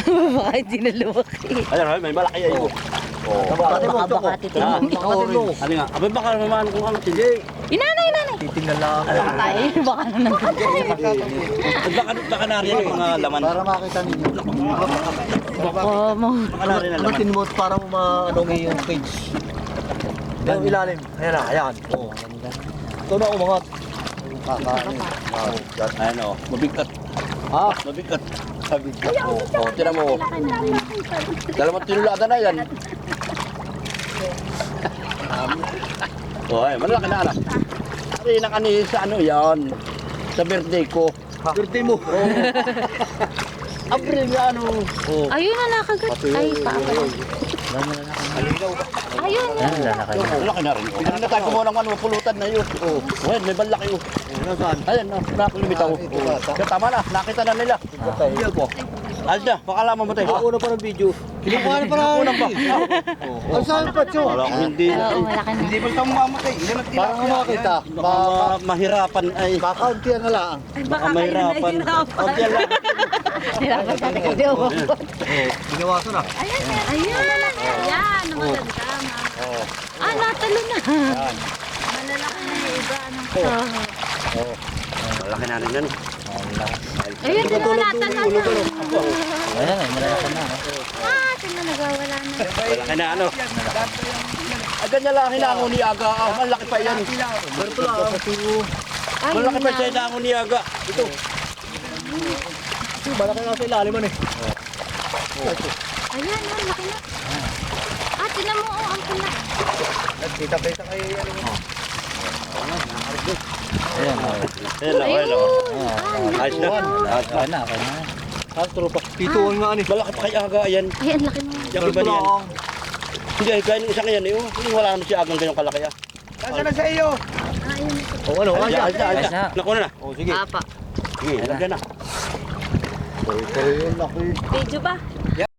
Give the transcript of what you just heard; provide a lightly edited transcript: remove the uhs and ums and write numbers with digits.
Baka hindi na lumaki. Ayan, ay, may malaki ay. Baka titingnan. Ano nga? Abay baka naman kung ano, sige. Inanay. Titingnan lang. Tayo, baka na nandun. Baka nariyan yung mga laman. Para makita ninyo. Baka mo. Baka nariyan ang laman. Amatin mo para mo maano yung cage. Yung ilalim. Ayan na, ayan. Oo. Ito na umangat. Kakain. Ayan o, mabigat. Ha? Mabigat. Mabigat. O, tinan mo. Dalawang tinulaga na yan. O, ay, malaki na anak. Ay, nakani sa ano yan. Sa birthday ko. Birthday mo. April na ano. Oo. Ayun na nakagat. Ay, paapa. Ayun na. Malaki na rin. Pinagkatay ko mo ng ano, pulutan na yun. O, ayan, may balaki o. Nasaan? Ayan, nakulimitaw. Kaya tama na, nakita na nila. Hindi po. Alas na, baka alam mo tayo. Una pa ng video. Kinukuha na pa na. Una pa. Ang saan pa, Cho? Wala ko hindi. Oo, malaki na. Hindi ba ito mamatay? Para mo makita. Baka mahirapan ay. Kakaunti na lang. Baka mahirapan. Kunti lang. Hirapan ka na kasi ako. Binawasan na. Ayan. Ayan, ang maganda. Natalo na. Malalaki na yung iba. Malaki na rin yan. Ayun, natalo na. Ayan, malaki na. Tingnan, nagawala na. Malaki na ano. Ganyan lang hinango ni Aga. Malaki pa yan. Berto lang. Malaki pa siya hinango ni Aga. Ito. Malaki nga sa ilaliman eh. Ayan, laki na. Tingnan mo, ang pula. Kita-kita kayo yan. Ayan o, ayan o. Ayos na. Ayun na, ayun na. Ah, tropa. Pituan nga ni. Malaki pa kay Aga. Ayan. Ayan, laki mo. Yung iba niyan. Hindi, kaya yung isang yan eh. Wala na si Agang ganyang kalaki ah. Nasaan na sa iyo? Ayun. O ano, Ayos na. Nakuha na. O sige. Apa. Sige, lagyan na. Pero yun, laki. Video ba?